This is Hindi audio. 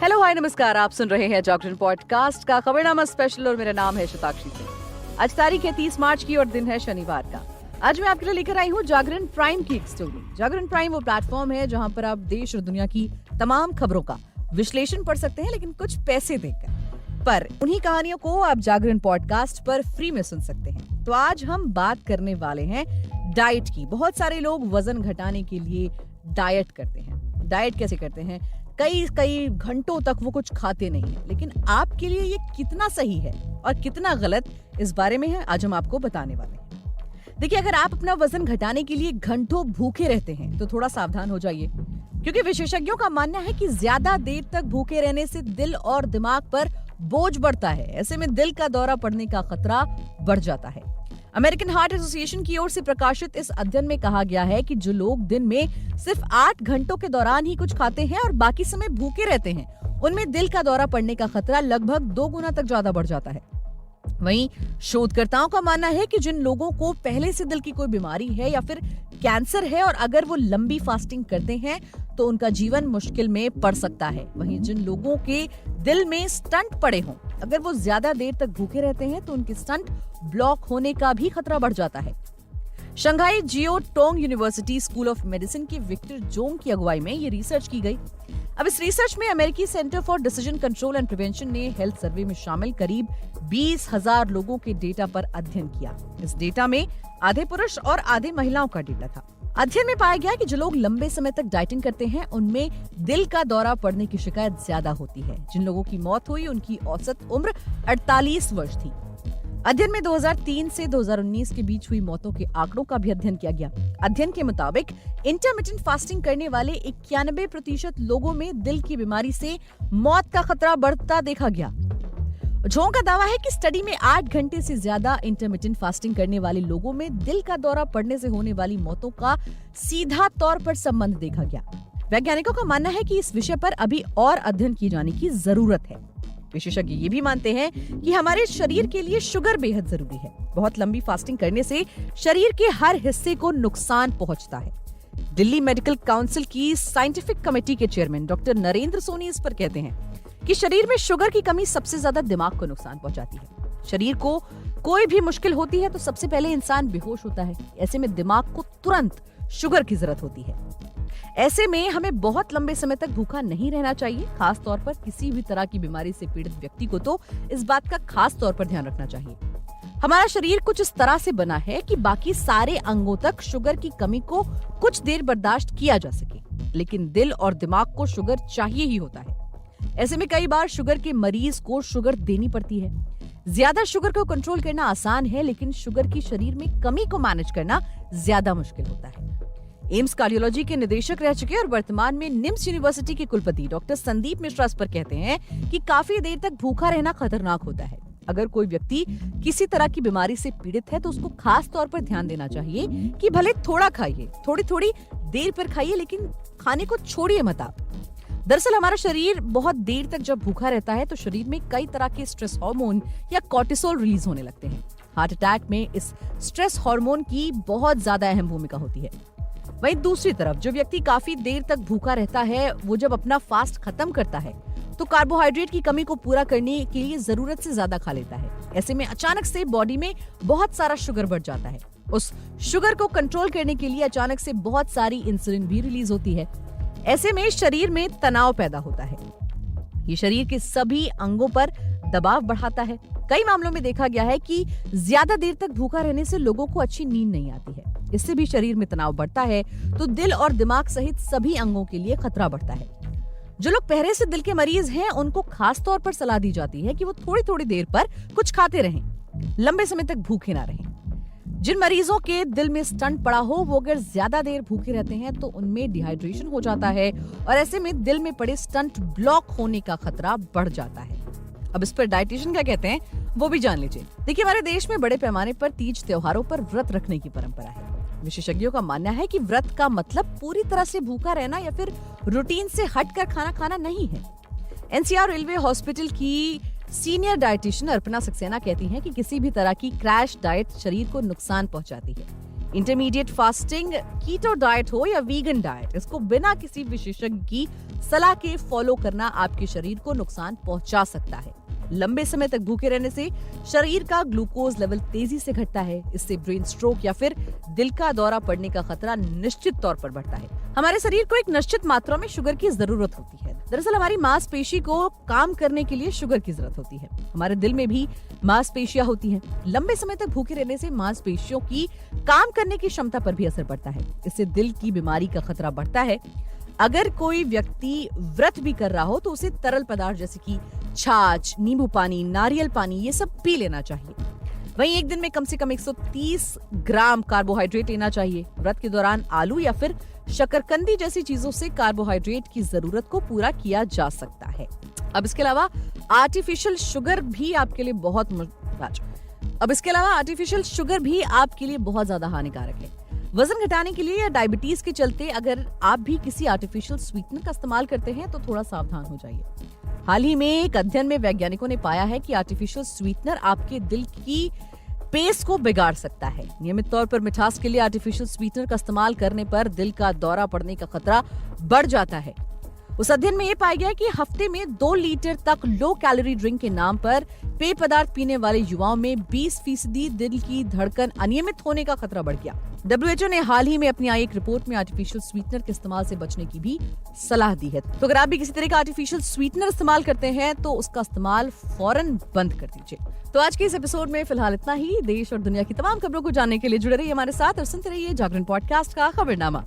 हेलो हाय नमस्कार, आप सुन रहे हैं जागरण पॉडकास्ट का खबरनामा स्पेशल और मेरा नाम है शताक्षी सिंह। आज तारीख है 30 मार्च की और दिन है शनिवार का। आज मैं आपके लिए लेकर आई हूँ जागरण प्राइम की एक स्टोरी। जागरण प्राइम वो प्लेटफॉर्म है जहाँ पर आप देश और दुनिया की तमाम खबरों का विश्लेषण पढ़ सकते हैं, लेकिन कुछ पैसे देकर। पर उन्हीं कहानियों को आप जागरण पॉडकास्ट पर फ्री में सुन सकते हैं। तो आज हम बात करने वाले हैं डाइट की। बहुत सारे लोग वजन घटाने के लिए डाइट करते हैं। डाइट कैसे करते हैं? कई घंटों तक वो कुछ खाते नहीं है, लेकिन आपके लिए ये कितना सही है और कितना गलत, इस बारे में है आज हम आपको बताने वाले हैं। देखिए, अगर आप अपना वजन घटाने के लिए घंटों भूखे रहते हैं तो थोड़ा सावधान हो जाइए, क्योंकि विशेषज्ञों का मानना है कि ज्यादा देर तक भूखे रहने से दिल और दिमाग पर बोझ बढ़ता है। ऐसे में दिल का दौरा पड़ने का खतरा बढ़ जाता है। अमेरिकन हार्ट एसोसिएशन की ओर से प्रकाशित इस अध्ययन में कहा गया है कि जो लोग दिन में सिर्फ 8 घंटों के दौरान ही कुछ खाते हैं और बाकी समय भूखे रहते हैं, उनमें दिल का दौरा पड़ने का खतरा लगभग 2 गुना तक ज्यादा बढ़ जाता है। वहीं शोधकर्ताओं का मानना है कि जिन लोगों को पहले से दिल की कोई बीमारी है या फिर कैंसर है और अगर वो लंबी फास्टिंग करते हैं तो उनका जीवन मुश्किल में पड़ सकता है। वहीं जिन लोगों के दिल में स्टंट पड़े हों, अगर वो ज्यादा देर तक भूखे रहते हैं तो उनके स्टंट ब्लॉक होने का भी खतरा बढ़ जाता है। Shanghai Jiao Tong university school of medicine के विक्टर जोंग की अगुवाई में ये रिसर्च की गई। अब इस रिसर्च में अमेरिकी centre for decision control and prevention ने हेल्थ सर्वे में शामिल करीब 20,000 लोगों के डेटा पर अध्ययन किया। इस डेटा में आधे पुरुष और आधे महिलाओं का डेटा था। अध्ययन में पाया गया कि जो लोग लंबे समय तक डाइटिंग करते हैं उनमें दिल का दौरा पड़ने की शिकायत ज्यादा होती है। जिन लोगों की मौत हुई उनकी औसत उम्र 48 वर्ष थी। अध्ययन में 2003 से 2019 के बीच हुई मौतों के आंकड़ों का भी अध्ययन किया गया। अध्ययन के मुताबिक इंटरमिटेंट फास्टिंग करने वाले 91% लोगों में दिल की बीमारी से मौत का खतरा बढ़ता देखा गया। झोंग का दावा है कि स्टडी में 8 घंटे से ज्यादा इंटरमिटेंट फास्टिंग करने वाले लोगों में दिल का दौरा पड़ने से होने वाली मौतों का सीधा तौर पर संबंध देखा गया। वैज्ञानिकों का मानना है कि इस विषय पर अभी और अध्ययन किए जाने की जरूरत है। विशेषज्ञ ये भी मानते हैं कि हमारे शरीर के लिए शुगर बेहद जरूरी है। बहुत लंबी फास्टिंग करने से शरीर के हर हिस्से को नुकसान पहुंचता है। दिल्ली मेडिकल काउंसिल की साइंटिफिक कमेटी के चेयरमैन डॉक्टर नरेंद्र सोनी इस पर कहते हैं कि शरीर में शुगर की कमी सबसे ज्यादा दिमाग को नुकसान पहुंचाती है। शरीर को कोई भी मुश्किल होती है तो सबसे पहले इंसान बेहोश होता है। ऐसे में दिमाग को तुरंत शुगर की जरूरत होती है। ऐसे में हमें बहुत लंबे समय तक भूखा नहीं रहना चाहिए। खास तौर पर किसी भी तरह की बीमारी से पीड़ित व्यक्ति को तो इस बात का खास तौर पर ध्यान रखना चाहिए। हमारा शरीर कुछ इस तरह से बना है कि बाकी सारे अंगों तक शुगर की कमी को कुछ देर बर्दाश्त किया जा सके, लेकिन दिल और दिमाग को शुगर चाहिए ही होता है। ऐसे में कई बार शुगर के मरीज को शुगर देनी पड़ती है। ज्यादा शुगर को कंट्रोल करना आसान है, लेकिन शुगर की शरीर में कमी को मैनेज करना ज्यादा मुश्किल होता है। एम्स कार्डियोलॉजी के निदेशक रह चुके और वर्तमान में निम्स यूनिवर्सिटी के कुलपति डॉक्टर संदीप मिश्रा इस पर कहते हैं कि काफी देर तक भूखा रहना खतरनाक होता है। अगर कोई व्यक्ति किसी तरह की बीमारी से पीड़ित है तो उसको खास तौर पर ध्यान देना चाहिए कि भले थोड़ा खाइए, थोड़ी देर पर खाइए, लेकिन खाने को छोड़िए मत आप। दरअसल हमारा शरीर बहुत देर तक जब भूखा रहता है तो शरीर में कई तरह के स्ट्रेस हार्मोन या कॉर्टिसोल रिलीज होने लगते हैं। हार्ट अटैक में इस स्ट्रेस हार्मोन की बहुत ज्यादा अहम भूमिका होती है। वहीं दूसरी तरफ जो व्यक्ति काफी देर तक भूखा रहता है, वो जब अपना फास्ट खत्म करता है तो कार्बोहाइड्रेट की कमी को पूरा करने के लिए जरूरत से ज्यादा खा लेता है। ऐसे में अचानक से बॉडी में बहुत सारा शुगर बढ़ जाता है। उस शुगर को कंट्रोल करने के लिए अचानक से बहुत सारी इंसुलिन भी रिलीज होती है। ऐसे में शरीर में तनाव पैदा होता है। ये शरीर के सभी अंगों पर दबाव बढ़ाता है। कई मामलों में देखा गया है कि ज्यादा देर तक भूखा रहने से लोगों को अच्छी नींद नहीं आती है। इससे भी शरीर में तनाव बढ़ता है तो दिल और दिमाग सहित सभी अंगों के लिए खतरा बढ़ता है। जो लोग पहले से दिल के मरीज हैं उनको खास तौर पर सलाह दी जाती है कि वो थोड़ी देर पर कुछ खाते रहें, लंबे समय तक भूखे ना रहें। जिन मरीजों के दिल में स्टंट पड़ा हो वो अगर ज्यादा देर भूखे रहते हैं तो उनमें डिहाइड्रेशन हो जाता है और ऐसे में दिल में पड़े स्टंट ब्लॉक होने का खतरा बढ़ जाता है। अब इस पर डाइटिशियन क्या कहते हैं वो भी जान लीजिए। देखिए, हमारे देश में बड़े पैमाने पर तीज त्योहारों पर व्रत रखने की परंपरा है। विशेषज्ञों का मानना है कि व्रत का मतलब पूरी तरह से भूखा रहना या फिर रूटीन से हटकर खाना खाना नहीं है। एनसीआर रेलवे हॉस्पिटल की सीनियर डाइटिशियन अर्पणा सक्सेना कहती हैं कि किसी भी तरह की क्रैश डाइट शरीर को नुकसान पहुंचाती है। इंटरमीडिएट फास्टिंग, कीटो डाइट हो या वीगन डाइट, इसको बिना किसी विशेषज्ञ की सलाह के फॉलो करना आपके शरीर को नुकसान पहुंचा सकता है। लंबे समय तक भूखे रहने से शरीर का ग्लूकोज लेवल तेजी से घटता है। इससे ब्रेन स्ट्रोक या फिर दिल का दौरा पड़ने का खतरा निश्चित तौर पर बढ़ता है। हमारे शरीर को एक निश्चित मात्रा में शुगर की जरूरत होती है। दरअसल हमारी मांसपेशी को काम करने के लिए शुगर की जरूरत होती है। हमारे दिल में भी मांसपेशियां होती हैं। लंबे समय तक भूखे रहने से मांसपेशियों की काम करने की क्षमता पर भी असर पड़ता है। इससे दिल की बीमारी का खतरा बढ़ता है। अगर कोई व्यक्ति व्रत भी कर रहा हो तो उसे तरल पदार्थ जैसे कि छाछ, नींबू पानी, नारियल पानी ये सब पी लेना चाहिए। वहीं एक दिन में कम से कम 130 ग्राम कार्बोहाइड्रेट लेना चाहिए। व्रत के दौरान आलू या फिर शकरकंदी जैसी चीजों से कार्बोहाइड्रेट की जरूरत को पूरा किया जा सकता है। अब इसके अलावा आर्टिफिशियल शुगर भी आपके लिए बहुत ज्यादा हानिकारक है। वजन घटाने के लिए या डायबिटीज के चलते अगर आप भी किसी आर्टिफिशियल स्वीटनर का इस्तेमाल करते हैं तो थोड़ा सावधान हो जाइए। हाल ही में एक अध्ययन में वैज्ञानिकों ने पाया है कि आर्टिफिशियल स्वीटनर आपके दिल की पेस को बिगाड़ सकता है। नियमित तौर पर मिठास के लिए आर्टिफिशियल स्वीटनर का इस्तेमाल करने पर दिल का दौरा पड़ने का खतरा बढ़ जाता है। उस अध्ययन में यह पाया गया कि हफ्ते में 2 लीटर तक लो कैलोरी ड्रिंक के नाम पर पेय पदार्थ पीने वाले युवाओं में 20% दिल की धड़कन अनियमित होने का खतरा बढ़ गया। WHO ने हाल ही में अपनी आई एक रिपोर्ट में आर्टिफिशियल स्वीटनर के इस्तेमाल से बचने की भी सलाह दी है। तो अगर आप भी किसी तरह का आर्टिफिशियल स्वीटनर इस्तेमाल करते हैं तो उसका इस्तेमाल फौरन बंद कर दीजिए। तो आज के इस एपिसोड में फिलहाल इतना ही। देश और दुनिया की तमाम खबरों को जानने के लिए जुड़े रहिए हमारे साथ और सुनते रहिए जागरण पॉडकास्ट का खबरनामा।